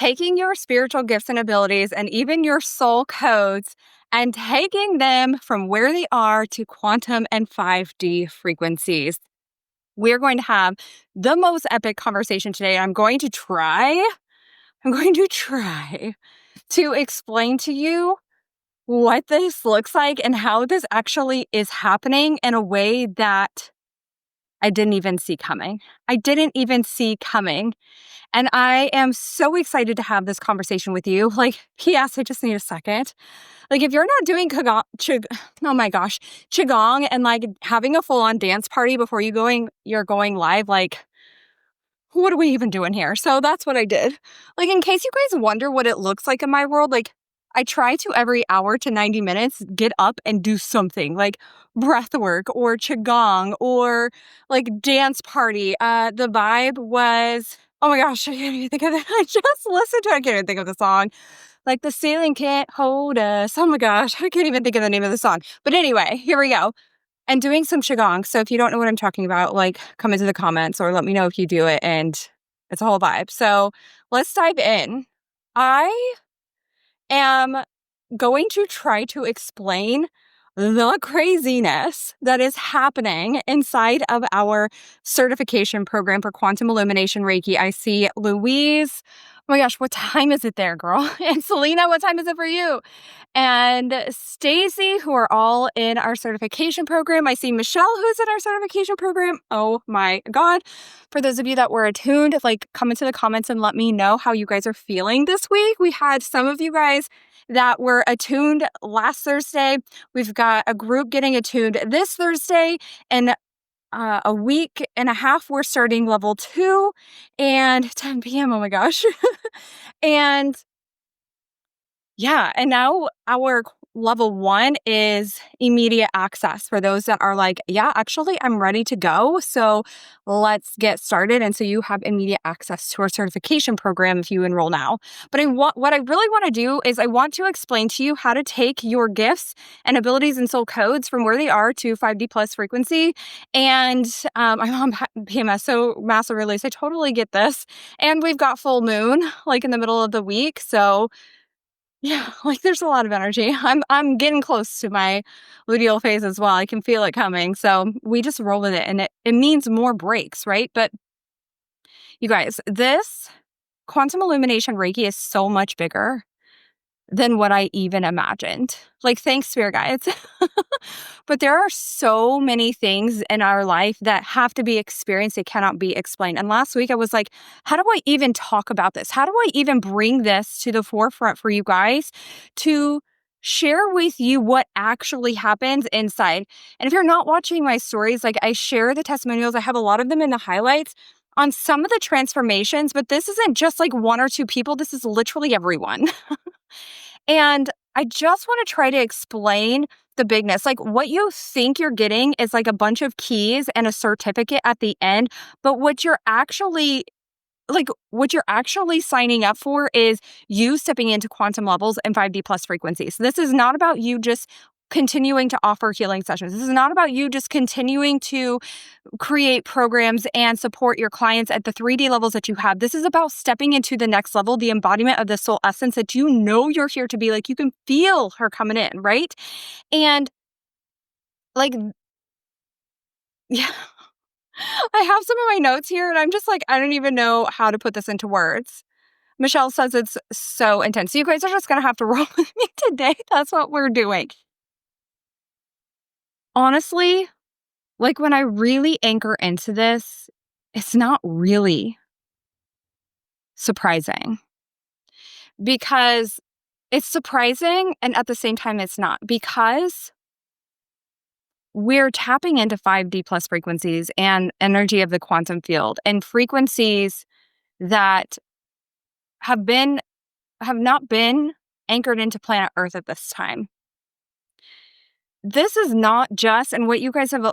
taking your spiritual gifts and abilities and even your soul codes and taking them from where they are to quantum and 5D frequencies. We're going to have the most epic conversation today. I'm going to try to explain to you what this looks like and how this actually is happening in a way that I didn't even see coming. And I am so excited to have this conversation with you. Like, P.S., I just need a second. Like, if you're not doing Qigong and like having a full-on dance party before you're going live, like, what are we even doing here? So that's what I did. Like, in case you guys wonder what it looks like in my world, like, I try to every hour to 90 minutes get up and do something like breath work or Qigong or like dance party. The vibe was, oh my gosh, I can't even think of it. I just listened to it. I can't even think of the song. Like the ceiling can't hold us. Oh my gosh, I can't even think of the name of the song. But anyway, here we go. And doing some Qigong. So if you don't know what I'm talking about, like come into the comments or let me know if you do it. And it's a whole vibe. So let's dive in. I am going to try to explain the craziness that is happening inside of our certification program for quantum illumination Reiki. I see Louise. Oh my gosh, what time is it there, girl? And Selena, what time is it for you? And Stacy, who are all in our certification program. I see Michelle, who's in our certification program. Oh my God. For those of you that were attuned, like come into the comments and let me know how you guys are feeling this week. We had some of you guys that were attuned last Thursday. We've got a group getting attuned this Thursday, and a week and a half, we're starting level 2 and 10 p.m. Oh my gosh. And yeah, and now our level 1 is immediate access for those that are like, yeah, actually, I'm ready to go. So let's get started. And so you have immediate access to our certification program if you enroll now. But what I really want to do is I want to explain to you how to take your gifts and abilities and soul codes from where they are to 5D plus frequency. And I'm on PMS, so massive release. I totally get this. And we've got full moon like in the middle of the week. So yeah, like there's a lot of energy. I'm getting close to my luteal phase as well. I can feel it coming. So we just roll with it, and it means more breaks, right? But you guys, this quantum illumination Reiki is so much bigger than what I even imagined. Like, thanks, spirit guides. But there are so many things in our life that have to be experienced. It cannot be explained. And last week I was like, how do I even talk about this? How do I even bring this to the forefront for you guys to share with you what actually happens inside? And if you're not watching my stories, like I share the testimonials, I have a lot of them in the highlights on some of the transformations, but this isn't just like 1 or 2 people. This is literally everyone. And I just want to try to explain the bigness. Like what you think you're getting is like a bunch of keys and a certificate at the end. But what you're actually signing up for is you stepping into quantum levels and 5D plus frequencies. This is not about you just continuing to offer healing sessions. This is not about you just continuing to create programs and support your clients at the 3D levels that you have. This is about stepping into the next level, the embodiment of the soul essence that you know you're here to be. Like you can feel her coming in, right? And like, yeah, I have some of my notes here and I'm just like, I don't even know how to put this into words. Michelle says it's so intense. So you guys are just going to have to roll with me today. That's what we're doing. Honestly, like when I really anchor into this, it's not really surprising because it's surprising and at the same time it's not, because we're tapping into 5D plus frequencies and energy of the quantum field and frequencies that have not been anchored into planet Earth at this time. This is not just, and what you guys have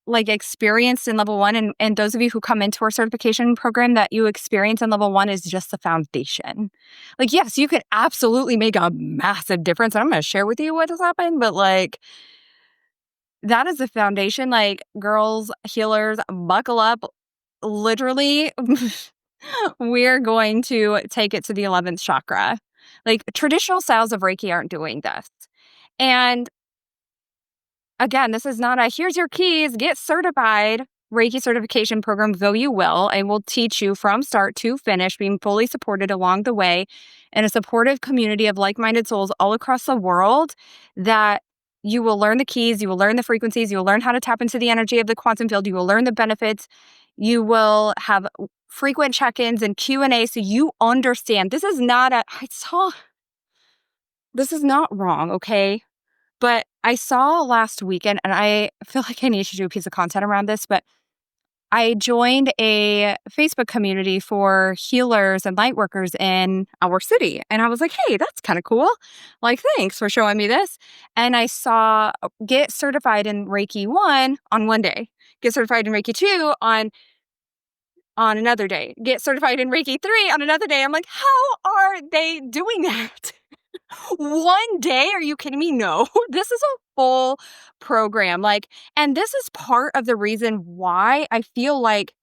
like experienced in level 1, and those of you who come into our certification program that you experience in level 1 is just the foundation. Like, yes, you could absolutely make a massive difference. And I'm going to share with you what has happened, but like, that is the foundation. Like, girls, healers, buckle up. Literally, We're going to take it to the 11th chakra. Like traditional styles of Reiki aren't doing this. And again, this is not a here's your keys, get certified Reiki certification program, though you will. I will teach you from start to finish, being fully supported along the way in a supportive community of like minded souls all across the world that you will learn the keys, you will learn the frequencies, you will learn how to tap into the energy of the quantum field, you will learn the benefits, you will have frequent check-ins and Q&A so you understand. This is not this is not wrong, okay? But I saw last weekend, and I feel like I need to do a piece of content around this, but I joined a Facebook community for healers and light workers in our city. And I was like, hey, that's kind of cool. Like, thanks for showing me this. And I saw get certified in Reiki 1 on one day, get certified in Reiki 2 on another day, get certified in Reiki 3 on another day. I'm like, how are they doing that? One day? Are you kidding me? No, this is a full program. Like, and this is part of the reason why I feel like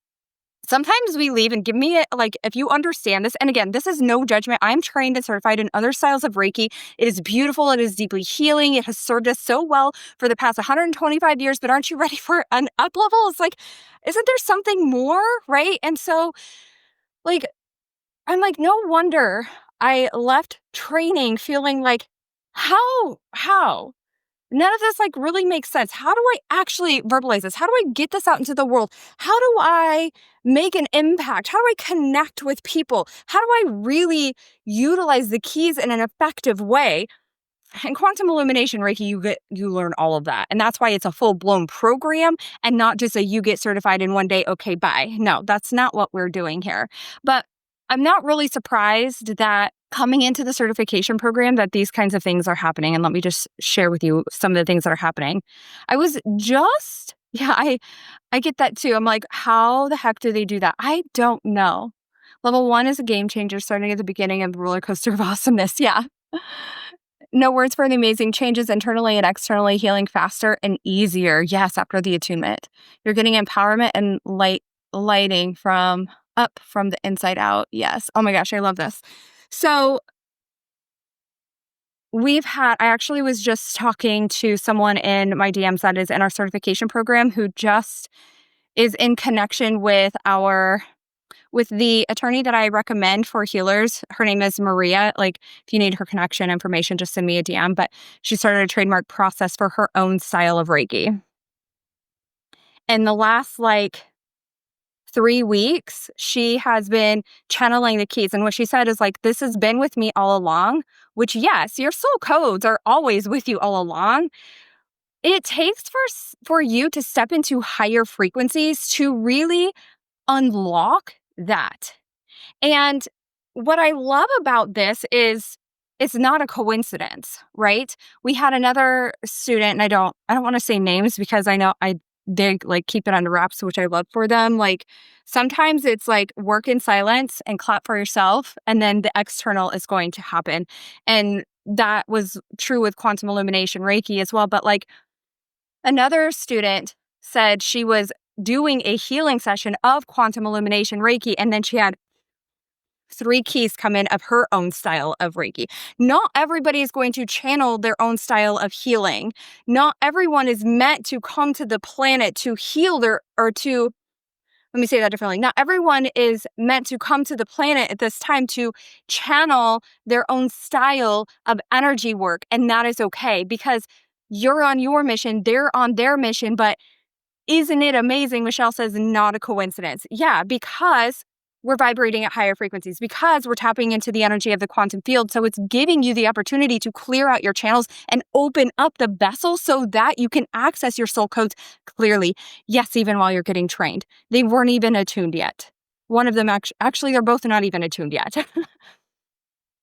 sometimes we leave and give me it. Like, if you understand this, and again, this is no judgment. I'm trained and certified in other styles of Reiki. It is beautiful. It is deeply healing. It has served us so well for the past 125 years, but aren't you ready for an up level? It's like, isn't there something more? Right. And so, like, I'm like, no wonder I left training feeling like, how? None of this like really makes sense. How do I actually verbalize this? How do I get this out into the world? How do I make an impact? How do I connect with people? How do I really utilize the keys in an effective way? In quantum illumination Reiki, you learn all of that. And that's why it's a full-blown program and not just a you get certified in one day, okay, bye. No, that's not what we're doing here. But I'm not really surprised that coming into the certification program that these kinds of things are happening. And let me just share with you some of the things that are happening. I was just, yeah, I get that too. I'm like, how the heck do they do that? I don't know. Level 1 is a game changer starting at the beginning of the roller coaster of awesomeness. Yeah. No words for the amazing changes internally and externally, healing faster and easier. Yes, after the attunement. You're getting empowerment and lighting from up from the inside out. Yes. Oh my gosh, I love this. So I actually was just talking to someone in my DMs that is in our certification program who just is in connection with the attorney that I recommend for healers. Her name is Maria. Like, if you need her connection information, just send me a DM. But she started a trademark process for her own style of Reiki. In the last 3 weeks, she has been channeling the keys. And what she said is like, this has been with me all along, which yes, your soul codes are always with you all along. It takes for you to step into higher frequencies to really unlock that. And what I love about this is it's not a coincidence, right? We had another student, and I don't want to say names because I know they like keep it under wraps, which I love for them. Like sometimes it's like work in silence and clap for yourself, and then the external is going to happen. And that was true with quantum illumination Reiki as well. But like another student said she was doing a healing session of quantum illumination Reiki, and then she had 3 keys come in of her own style of Reiki. Not everybody is going to channel their own style of healing. Not everyone is meant to come to the planet to heal let me say that differently. Not everyone is meant to come to the planet at this time to channel their own style of energy work. And that is okay because you're on your mission, they're on their mission. But isn't it amazing? Michelle says, not a coincidence. Yeah, because we're vibrating at higher frequencies, because we're tapping into the energy of the quantum field. So it's giving you the opportunity to clear out your channels and open up the vessel so that you can access your soul codes clearly. Yes, even while you're getting trained. They weren't even attuned yet. One of them actually, they're both not even attuned yet.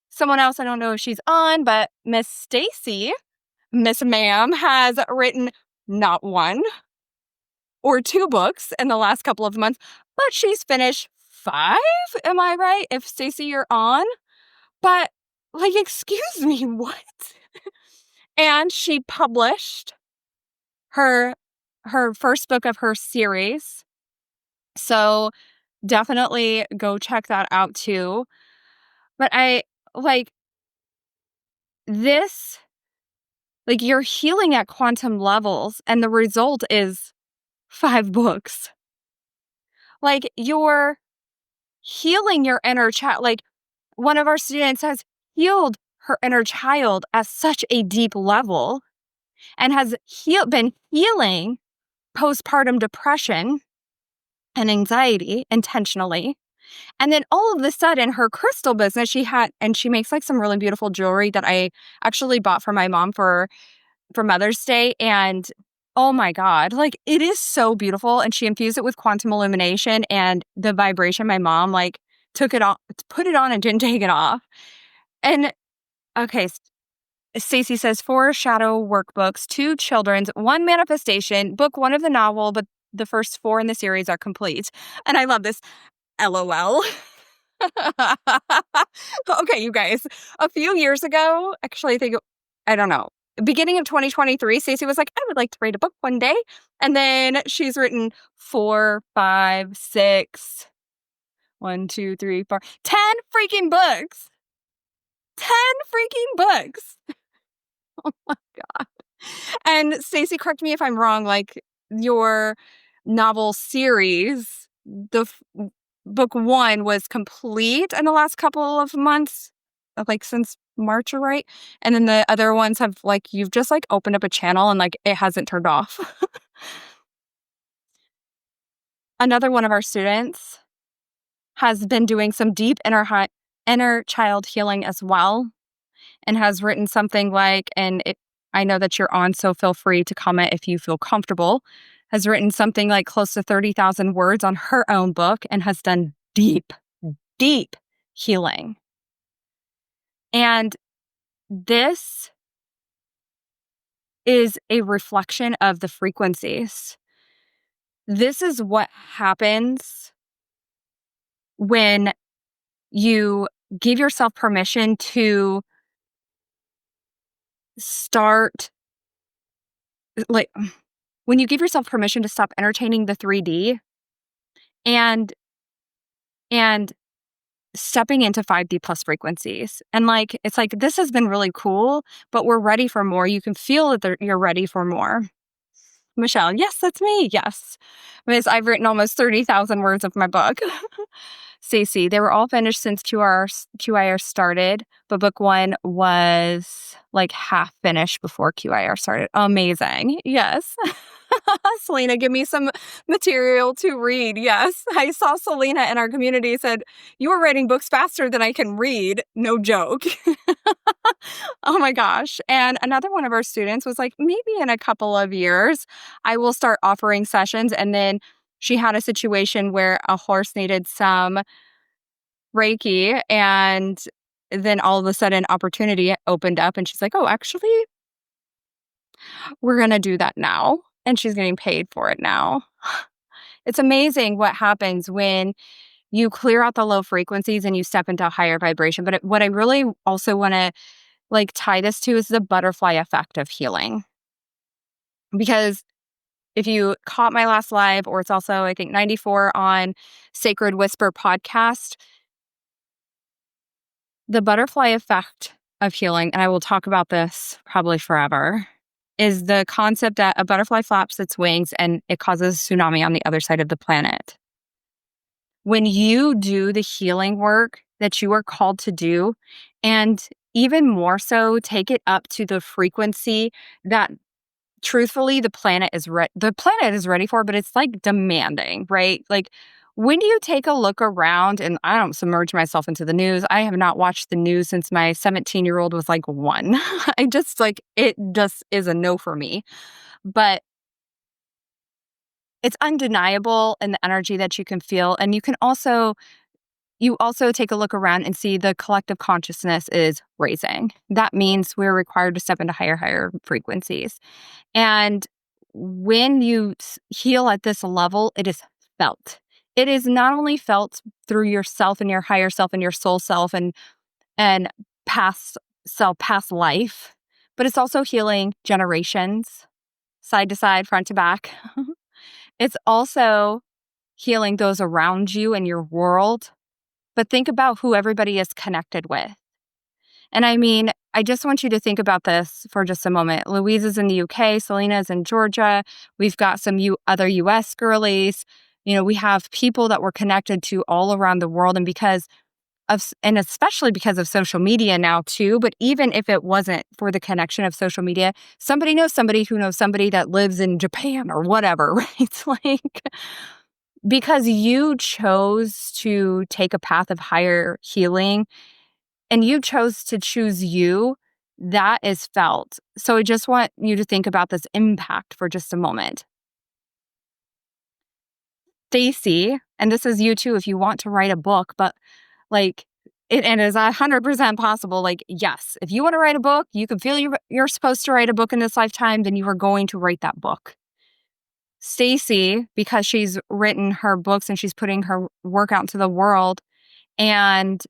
Someone else, I don't know if she's on, but Miss Stacy, Miss Ma'am, has written not 1 or 2 books in the last couple of months, but she's finished 5. Am I right? If Stacey, you're on, but like, excuse me, what? And she published her first book of her series. So definitely go check that out too. But I like this, like you're healing at quantum levels, and the result is 5 books. Like you're healing your inner child. Like one of our students has healed her inner child at such a deep level and has been healing postpartum depression and anxiety intentionally. And then all of a sudden, her crystal business, she makes like some really beautiful jewelry that I actually bought for my mom for Mother's Day. And oh my God, like it is so beautiful. And she infused it with quantum illumination and the vibration. My mom like took it off, put it on and didn't take it off. And okay, Stacy says 4 shadow workbooks, 2 children's, 1 manifestation, book 1 of the novel, but the first 4 in the series are complete. And I love this. LOL. Okay, you guys. A few years ago, actually, I don't know, beginning of 2023, Stacey was like, I would like to write a book one day. And then she's written 4, 5, 6, 1, 2, 3, 4, 10 freaking books. 10 freaking books. Oh my God. And Stacey, correct me if I'm wrong, like your novel series, book 1 was complete in the last couple of months, like since March, right? And then the other ones have like, you've just like opened up a channel and like it hasn't turned off. Another one of our students has been doing some deep inner child healing as well, and has written something like, I know that you're on, so feel free to comment if you feel comfortable, has written something like close to 30,000 words on her own book and has done deep, deep healing. And this is a reflection of the frequencies. This is what happens when you give yourself permission to start, like, when you give yourself permission to stop entertaining the 3D and and stepping into 5D plus frequencies. And like, it's like, this has been really cool, but we're ready for more. You can feel that you're ready for more. Michelle, yes, that's me. Yes. Because I've written almost 30,000 words of my book. Stacey, they were all finished since QIR started, but book 1 was like half finished before QIR started. Amazing. Yes. Selena, give me some material to read. Yes. I saw Selena in our community said, you are writing books faster than I can read. No joke. Oh my gosh. And another one of our students was like, maybe in a couple of years, I will start offering sessions. And then she had a situation where a horse needed some reiki, and then all of a sudden opportunity opened up and she's like, oh, actually, we're going to do that now. And she's getting paid for it now. It's amazing what happens when you clear out the low frequencies and you step into a higher vibration. But what I really also want to like tie this to is the butterfly effect of healing. Because if you caught my last live, or it's also, I think, 94 on Sacred Whisper podcast, the butterfly effect of healing, and I will talk about this probably forever, is the concept that a butterfly flaps its wings and it causes a tsunami on the other side of the planet. When you do the healing work that you are called to do, and even more so, take it up to the frequency that truthfully the planet is ready for, but it's like demanding, right? Like, when do you take a look around? And I don't submerge myself into the news. I have not watched the news since my 17-year-old was like 1. I just like, it just is a no for me. But it's undeniable in the energy that you can feel. And you also take a look around and see the collective consciousness is raising. That means we're required to step into higher frequencies. And when you heal at this level, it is felt. It is not only felt through yourself and your higher self and your soul self and past self, past life, but it's also healing generations, side to side, front to back. It's also healing those around you and your world, but think about who everybody is connected with. And I mean, I just want you to think about this for just a moment. Louise is in the UK, Selena is in Georgia. We've got some other US girlies. We have people that we're connected to all around the world. And and especially because of social media now too, but even if it wasn't for the connection of social media, somebody knows somebody who knows somebody that lives in Japan or whatever, right? It's like, because you chose to take a path of higher healing and you chose to choose you, that is felt. So I just want you to think about this impact for just a moment. Stacy, and this is you too if you want to write a book, but like it is 100% possible. Like, yes, if you want to write a book, you can feel you're supposed to write a book in this lifetime, then you are going to write that book. Stacy, because she's written her books and she's putting her work out into the world, and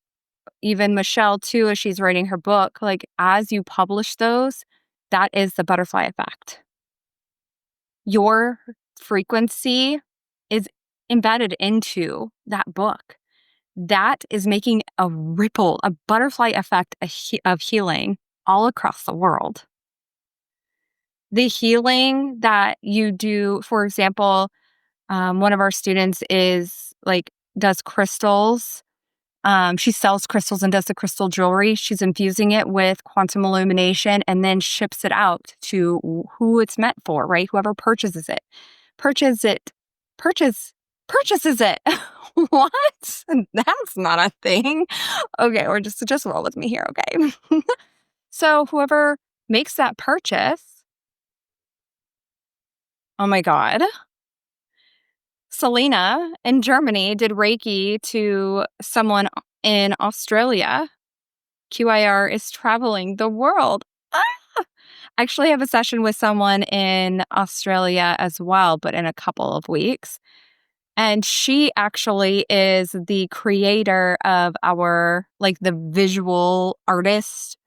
even Michelle too, as she's writing her book, like as you publish those, that is the butterfly effect. Your frequency is embedded into that book. That is making a ripple, a butterfly effect of healing all across the world. The healing that you do, for example, one of our students does crystals. She sells crystals and does the crystal jewelry. She's infusing it with quantum illumination and then ships it out to who it's meant for, right? Whoever purchases it. Purchase it. Purchases it. What? That's not a thing. Okay, or just roll with me here, okay? So whoever makes that purchase, oh my God. Selena in Germany did Reiki to someone in Australia. QIR is traveling the world. Ah! I actually have a session with someone in Australia as well, but in a couple of weeks. And she actually is the creator of the visual artist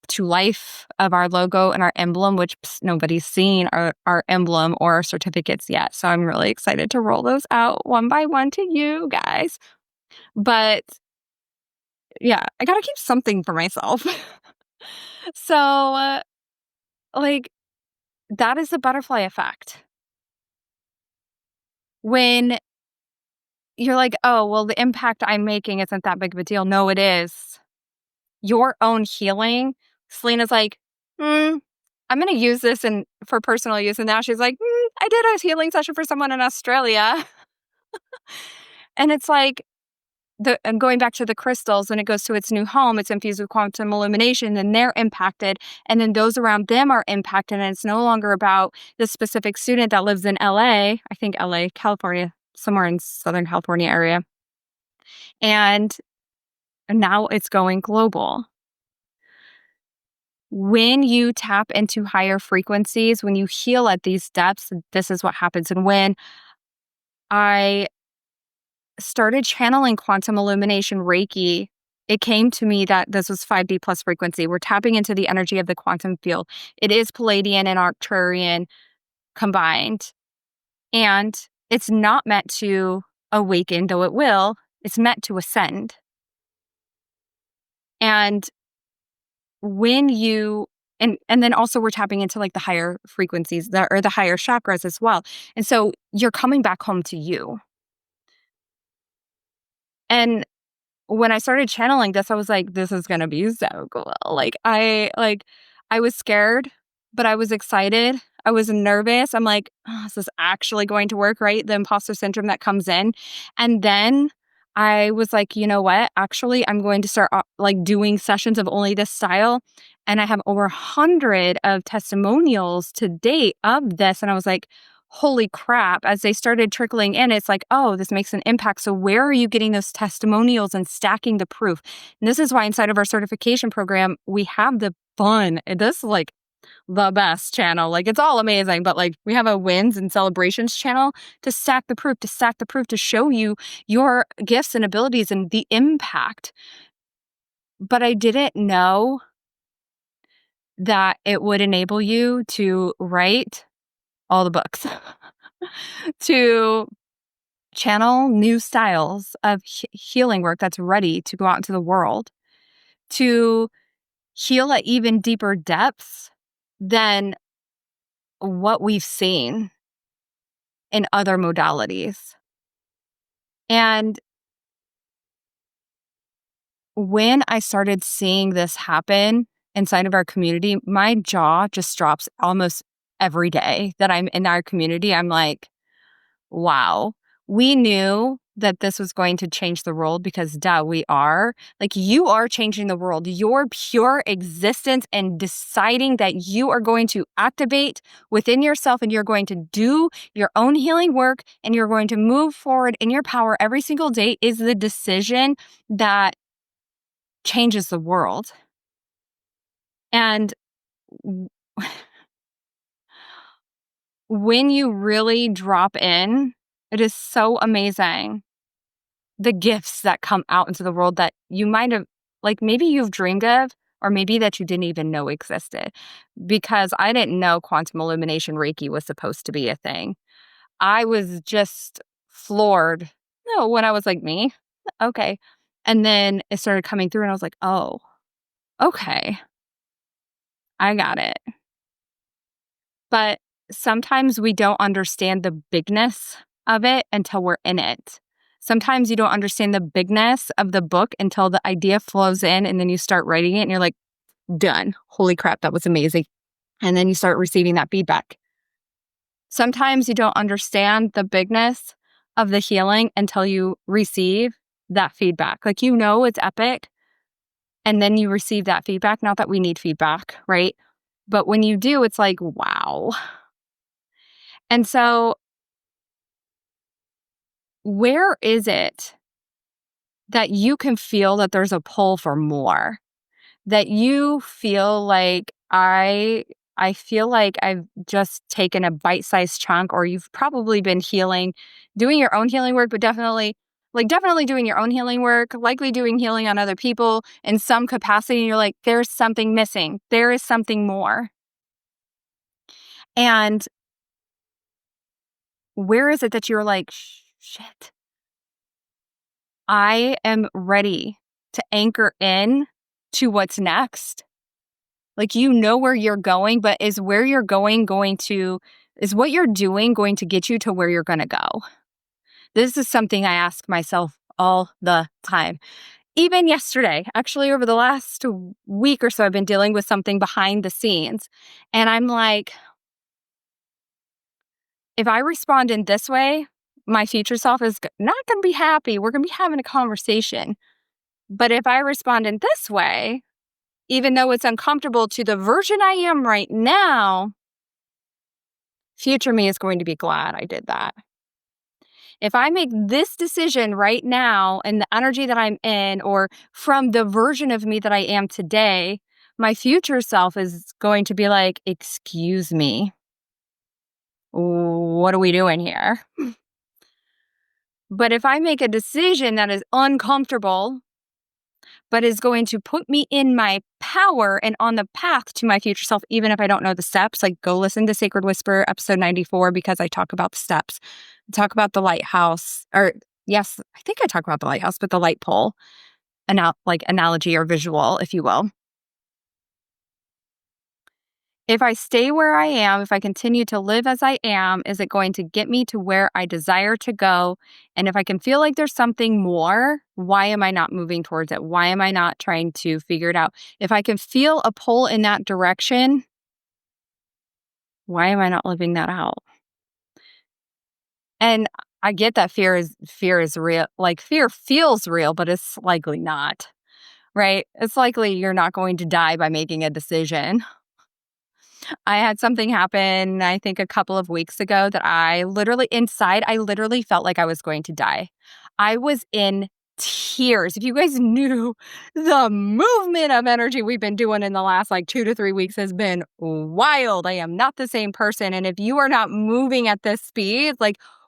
to life of our logo and our emblem, which nobody's seen our emblem or our certificates yet. So I'm really excited to roll those out one by one to you guys. But yeah, I got to keep something for myself. So, that is the butterfly effect. When you're like, oh, well, the impact I'm making isn't that big of a deal. No, it is. Your own healing. Selena's like, I'm going to use this for personal use. And now she's like, I did a healing session for someone in Australia. And it's like, and going back to the crystals, when it goes to its new home, it's infused with quantum illumination, and they're impacted. And then those around them are impacted. And it's no longer about the specific student that lives in LA, I think LA, California, somewhere in Southern California area. And now it's going global. When you tap into higher frequencies, when you heal at these depths, this is what happens. And when I started channeling quantum illumination Reiki, it came to me that this was 5D plus frequency. We're tapping into the energy of the quantum field. It is Palladian and Arcturian combined. And it's not meant to awaken, though it will. It's meant to ascend. And when you and then also we're tapping into the higher frequencies or the higher chakras as well. And so you're coming back home to you. And when I started channeling this, I was like, this is going to be so cool. I was scared, but I was excited. I was nervous. I'm like, oh, is this actually going to work, right? The imposter syndrome that comes in. And then I was like, you know what? Actually, I'm going to start doing sessions of only this style. And I have over 100 of testimonials to date of this. And I was like, holy crap, as they started trickling in, it's like, oh, this makes an impact. So where are you getting those testimonials and stacking the proof? And this is why inside of our certification program, we have the fun. This is the best channel. It's all amazing, but we have a wins and celebrations channel to stack the proof, to show you your gifts and abilities and the impact. But I didn't know that it would enable you to write all the books, to channel new styles of healing work that's ready to go out into the world to heal at even deeper depths than what we've seen in other modalities. And when I started seeing this happen inside of our community, my jaw just drops almost every day that I'm in our community. I'm like, wow, we knew that this was going to change the world because, duh, we are. Like, you are changing the world. Your pure existence and deciding that you are going to activate within yourself and you're going to do your own healing work and you're going to move forward in your power every single day is the decision that changes the world. And when you really drop in, it is so amazing the gifts that come out into the world that you might have, like maybe you've dreamed of, or maybe that you didn't even know existed. Because I didn't know quantum illumination Reiki was supposed to be a thing. I was just floored. No, when I was like, me? Okay. And then it started coming through, and I was like, oh, okay, I got it. But sometimes we don't understand the bigness of it until we're in it. Sometimes you don't understand the bigness of the book until the idea flows in and then you start writing it and you're like, done. Holy crap, that was amazing. And then you start receiving that feedback. Sometimes you don't understand the bigness of the healing until you receive that feedback. Like, you know, it's epic. And then you receive that feedback. Not that we need feedback, right? But when you do, it's like, wow. And so, where is it that you can feel that there's a pull for more? That you feel like I feel like I've just taken a bite-sized chunk, or you've probably been doing your own healing work, but definitely doing your own healing work, likely doing healing on other people in some capacity, and you're like, there's something missing. There is something more. And where is it that you're like, shit, I am ready to anchor in to what's next? Like, you know where you're going, but is what you're doing going to get you to where you're going to go? This is something I ask myself all the time. Even yesterday, actually, over the last week or so, I've been dealing with something behind the scenes. And I'm like, if I respond in this way, my future self is not going to be happy. We're going to be having a conversation. But if I respond in this way, even though it's uncomfortable to the version I am right now, future me is going to be glad I did that. If I make this decision right now and the energy that I'm in, or from the version of me that I am today, my future self is going to be like, excuse me, what are we doing here? But if I make a decision that is uncomfortable, but is going to put me in my power and on the path to my future self, even if I don't know the steps, like go listen to Sacred Whisper episode 94, because I talk about the steps. I talk about the lighthouse, or yes, I think I talk about the lighthouse, but the light pole, analogy or visual, if you will. If I stay where I am, if I continue to live as I am, is it going to get me to where I desire to go? And if I can feel like there's something more, why am I not moving towards it? Why am I not trying to figure it out? If I can feel a pull in that direction, why am I not living that out? And I get that fear is real. Like, fear feels real, but it's likely not, right? It's likely you're not going to die by making a decision. I had something happen, I think a couple of weeks ago, that I literally felt like I was going to die. I was in tears. If you guys knew, the movement of energy we've been doing in the last 2 to 3 weeks has been wild. I am not the same person. And if you are not moving at this speed,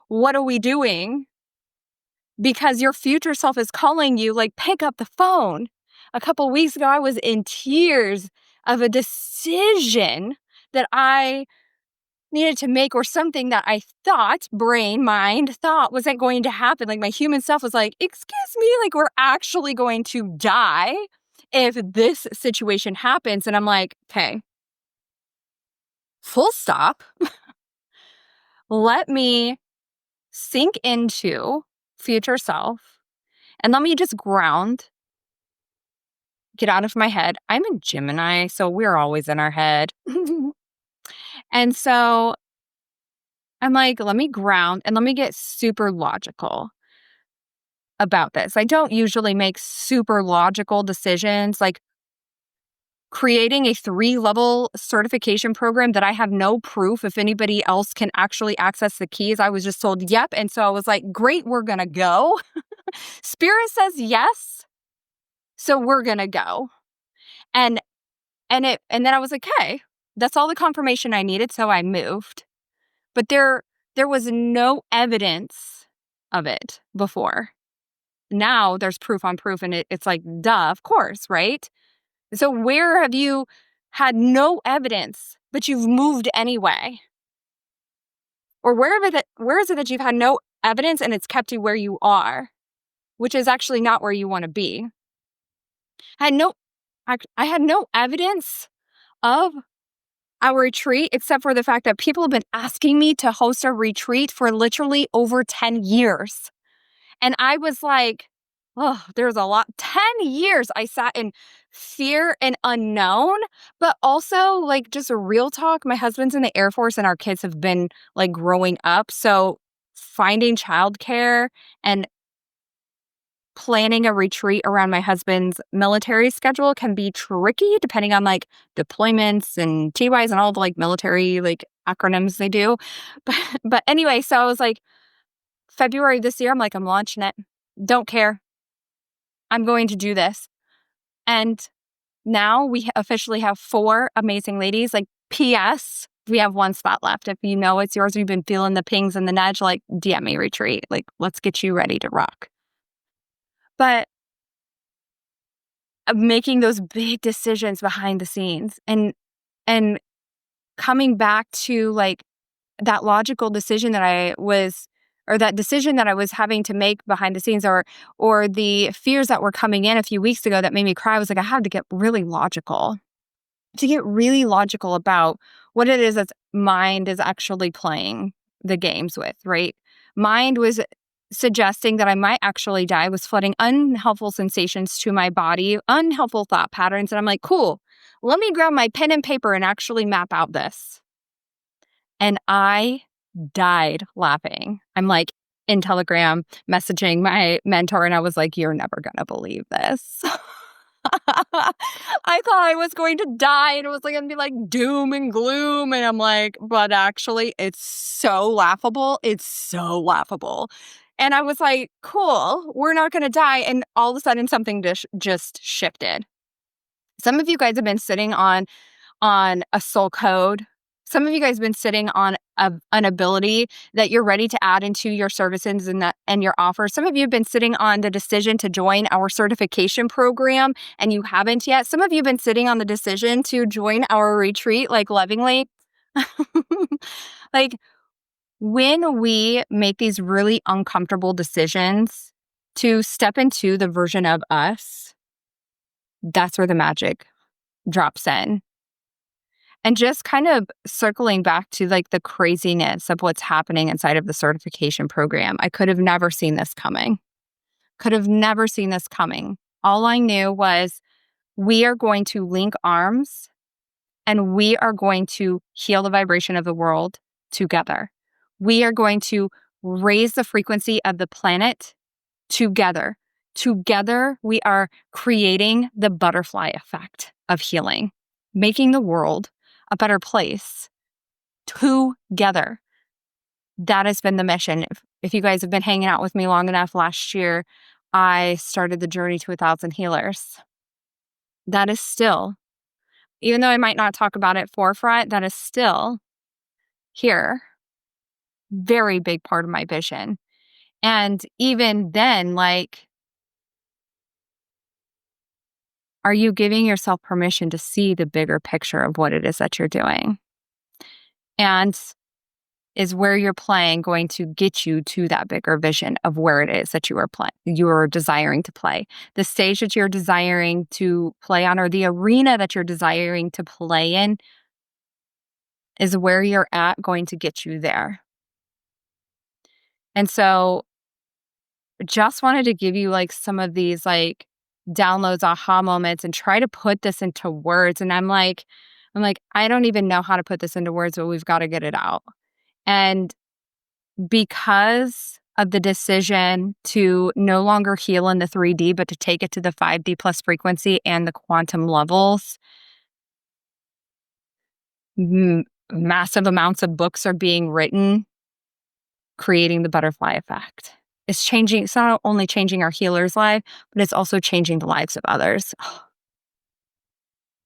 what are we doing? Because your future self is calling you, pick up the phone. A couple weeks ago, I was in tears of a decision that I needed to make, or something that I thought, mind thought wasn't going to happen. Like my human self was like, excuse me, like we're actually going to die if this situation happens. And I'm like, okay, full stop. Let me sink into future self and let me just ground, get out of my head. I'm a Gemini, so we're always in our head. And so I'm like, let me ground and let me get super logical about this. I don't usually make super logical decisions, like creating a 3-level certification program that I have no proof if anybody else can actually access the keys. I was just told, yep. And so I was like, great, we're going to go. Spirit says yes. So we're going to go. And then I was like, okay, that's all the confirmation I needed. So I moved. But there was no evidence of it before. Now there's proof on proof, and it's like, duh, of course, right? So where have you had no evidence, but you've moved anyway? Or where is it that you've had no evidence and it's kept you where you are, which is actually not where you want to be? I had no, I had no evidence of our retreat except for the fact that people have been asking me to host a retreat for literally over 10 years. And I was like, oh, there's a lot. 10 years I sat in fear and unknown, but also like just a real talk. My husband's in the Air Force and our kids have been like growing up. So finding childcare and planning a retreat around my husband's military schedule can be tricky depending on like deployments and TYs and all the like military like acronyms they do. But anyway, so I was like, February this year, I'm like, I'm launching it. Don't care. I'm going to do this. And now we officially have 4 amazing ladies. Like, P.S., we have 1 spot left. If you know it's yours, we've been feeling the pings and the nudge, like, DM me retreat. Like, let's get you ready to rock. But making those big decisions behind the scenes and coming back to like that logical decision that that decision that I was having to make behind the scenes, or the fears that were coming in a few weeks ago that made me cry. I was like, I had to get really logical. About what it is that mind is actually playing the games with, right? Mind was suggesting that I might actually die, was flooding unhelpful sensations to my body, unhelpful thought patterns. And I'm like, cool, let me grab my pen and paper and actually map out this. And I died laughing. I'm like in Telegram messaging my mentor, and I was like, you're never going to believe this. I thought I was going to die, and it was like going to be like doom and gloom. And I'm like, but actually, it's so laughable. It's so laughable. And I was like, cool, we're not going to die. And all of a sudden, something just shifted. Some of you guys have been sitting on a soul code. Some of you guys have been sitting on an ability that you're ready to add into your services and your offers. Some of you have been sitting on the decision to join our certification program and you haven't yet. Some of you have been sitting on the decision to join our retreat, like lovingly. Like when we make these really uncomfortable decisions to step into the version of us, that's where the magic drops in. And just kind of circling back to like the craziness of what's happening inside of the certification program. I could have never seen this coming. All I knew was we are going to link arms and we are going to heal the vibration of the world together. We are going to raise the frequency of the planet together. Together, we are creating the butterfly effect of healing, making the world a better place together. That has been the mission. If you guys have been hanging out with me long enough, last year, I started the journey to 1,000 healers. That is still, even though I might not talk about it forefront, that is still here. Very big part of my vision. And even then, like, are you giving yourself permission to see the bigger picture of what it is that you're doing? And is where you're playing going to get you to that bigger vision of where it is that you're desiring to play. The stage that you're desiring to play on, or the arena that you're desiring to play in, is where you're at going to get you there. And so just wanted to give you like some of these like downloads, aha moments, and try to put this into words. And I'm like, I don't even know how to put this into words, but we've got to get it out. And because of the decision to no longer heal in the 3D, but to take it to the 5D plus frequency and the quantum levels, massive amounts of books are being written, creating the butterfly effect. It's not only changing our healer's life, but it's also changing the lives of others.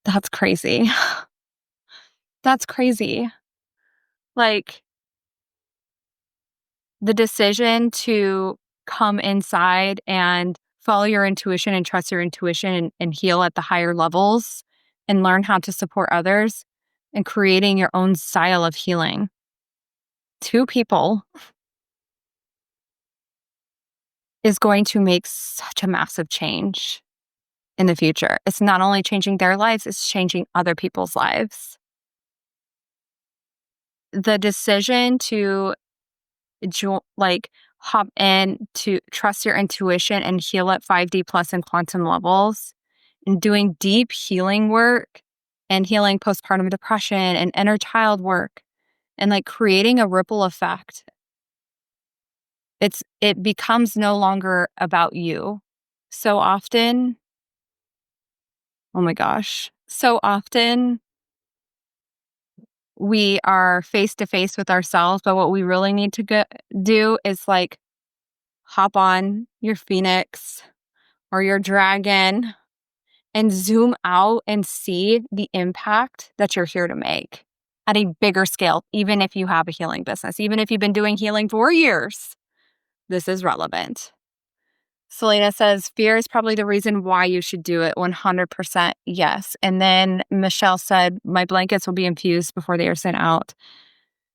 That's crazy. That's crazy. Like, the decision to come inside and follow your intuition and trust your intuition and heal at the higher levels and learn how to support others and creating your own style of healing. 2 people is going to make such a massive change in the future. It's not only changing their lives, it's changing other people's lives. The decision to hop in, to trust your intuition and heal at 5D plus and quantum levels, and doing deep healing work and healing postpartum depression and inner child work, and like creating a ripple effect. It becomes no longer about you. So often, oh my gosh, so often we are face to face with ourselves, but what we really need to do is like hop on your phoenix or your dragon and zoom out and see the impact that you're here to make at a bigger scale, even if you have a healing business, even if you've been doing healing for years. This is relevant. Selena says, fear is probably the reason why you should do it. 100% yes. And then Michelle said, my blankets will be infused before they are sent out.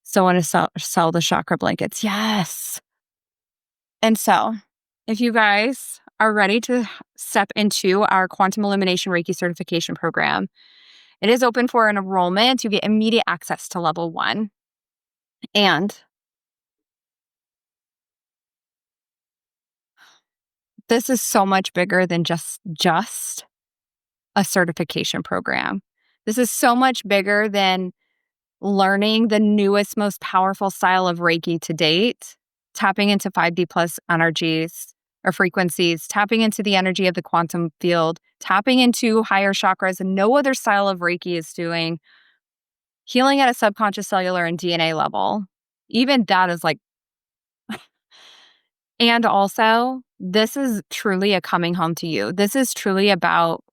So I want to sell the chakra blankets. Yes. And so if you guys are ready to step into our Quantum Illumination Reiki certification program, it is open for an enrollment. You get immediate access to level 1. And this is so much bigger than just a certification program. This is so much bigger than learning the newest, most powerful style of Reiki to date, tapping into 5D plus energies or frequencies, tapping into the energy of the quantum field, tapping into higher chakras, and no other style of Reiki is doing, healing at a subconscious, cellular, and DNA level. Even that is like, and also, this is truly a coming home to you. This is truly about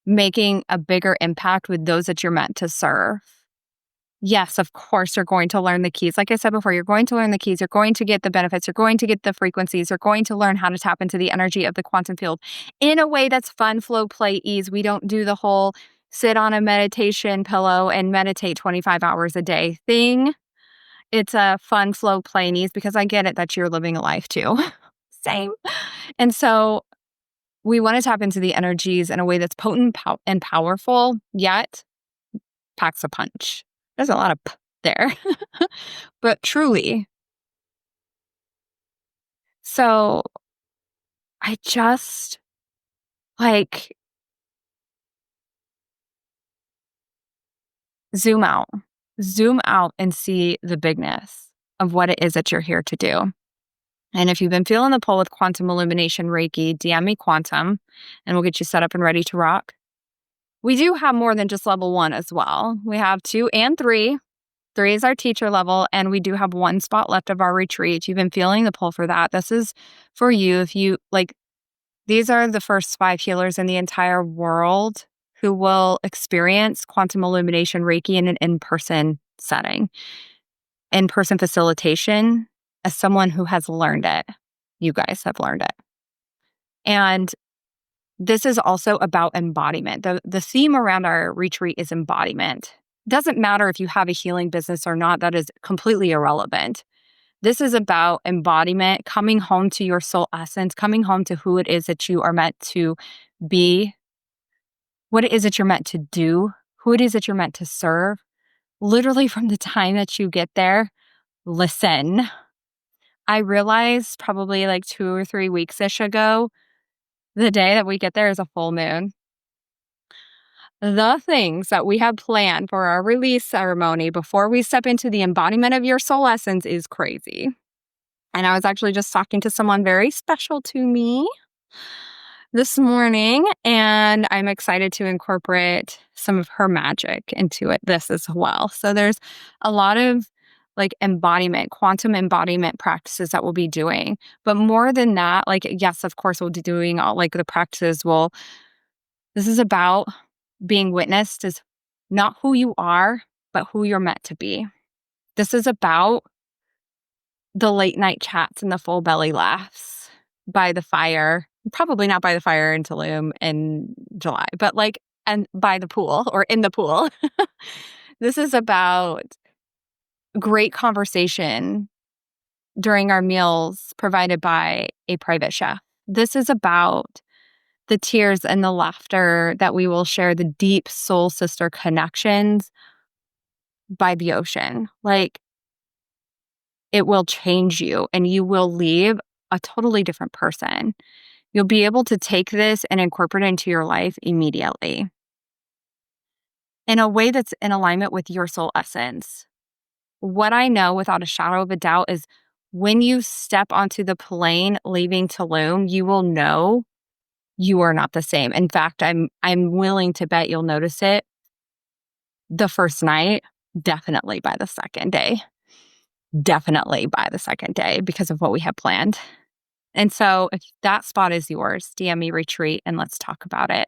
making a bigger impact with those that you're meant to serve. Yes, of course, you're going to learn the keys. Like I said before, you're going to learn the keys. You're going to get the benefits. You're going to get the frequencies. You're going to learn how to tap into the energy of the quantum field in a way that's fun, flow, play, ease. We don't do the whole sit on a meditation pillow and meditate 25 hours a day thing. It's a fun, flow, play, and ease, because I get it that you're living a life too. Same. And so we want to tap into the energies in a way that's potent and powerful, yet packs a punch. There's a lot of there, but truly. So I just like zoom out and see the bigness of what it is that you're here to do. And if you've been feeling the pull with Quantum Illumination Reiki, DM me Quantum and we'll get you set up and ready to rock. We do have more than just level 1 as well. We have 2 and 3. 3 is our teacher level, and we do have 1 spot left of our retreat. You've been feeling the pull for that. This is for you. If you like, these are the first 5 healers in the entire world who will experience Quantum Illumination Reiki in an in-person setting, in-person facilitation, as someone who has learned it. You guys have learned it. And this is also about embodiment. The theme around our retreat is embodiment. Doesn't matter if you have a healing business or not, that is completely irrelevant. This is about embodiment, coming home to your soul essence, coming home to who it is that you are meant to be, what it is that you're meant to do, who it is that you're meant to serve. Literally from the time that you get there, listen. I realized probably like 2 or 3 weeks-ish ago, the day that we get there is a full moon. The things that we have planned for our release ceremony before we step into the embodiment of your soul essence is crazy. And I was actually just talking to someone very special to me this morning, and I'm excited to incorporate some of her magic into this as well. So there's a lot of like embodiment, quantum embodiment practices that we'll be doing. But more than that, like, yes, of course, we'll be doing all like the practices. This is about being witnessed as not who you are, but who you're meant to be. This is about the late night chats and the full belly laughs by the fire. Probably not by the fire in Tulum in July, but like, and by the pool or in the pool. This is about great conversation during our meals provided by a private chef. This is about the tears and the laughter that we will share, the deep soul sister connections by the ocean. Like, it will change you and you will leave a totally different person. You'll be able to take this and incorporate it into your life immediately in a way that's in alignment with your soul essence. What I know without a shadow of a doubt is when you step onto the plane leaving Tulum, you will know you are not the same. In fact, I'm willing to bet you'll notice it the first night, definitely by the second day. Definitely by the second day because of what we have planned. And so if that spot is yours, DM me retreat and let's talk about it.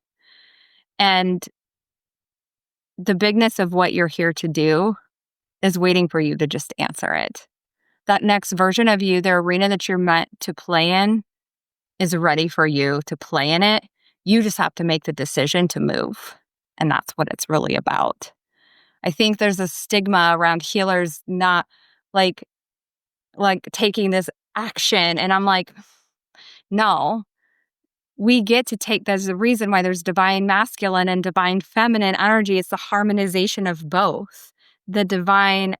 And the bigness of what you're here to do is waiting for you to just answer it. That next version of you, the arena that you're meant to play in, is ready for you to play in it. You just have to make the decision to move. And that's what it's really about. I think there's a stigma around healers not like taking this action. And I'm like, no, we get to take, there's a reason why there's divine masculine and divine feminine energy. It's the harmonization of both. The divine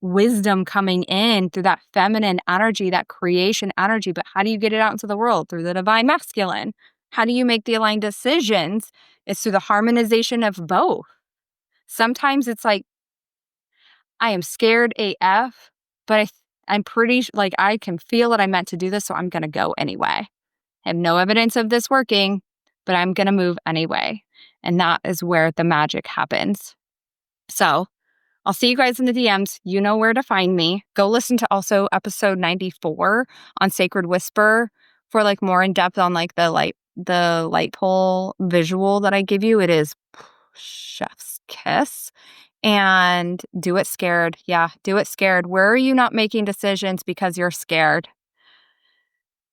wisdom coming in through that feminine energy, that creation energy. But how do you get it out into the world? Through the divine masculine. How do you make the aligned decisions? It's through the harmonization of both. Sometimes it's like, I am scared AF, but I'm pretty like I can feel that I'm meant to do this, so I'm going to go anyway. I have no evidence of this working, but I'm going to move anyway. And that is where the magic happens. So I'll see you guys in the DMs. You know where to find me. Go listen to also episode 94 on Sacred Whisper for like more in depth on like the light pole visual that I give you. It is chef's kiss. And do it scared. Yeah, do it scared. Where are you not making decisions because you're scared?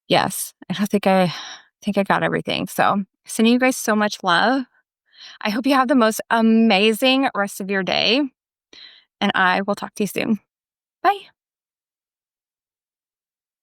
Yes, I think I got everything. So sending you guys so much love. I hope you have the most amazing rest of your day. And I will talk to you soon. Bye.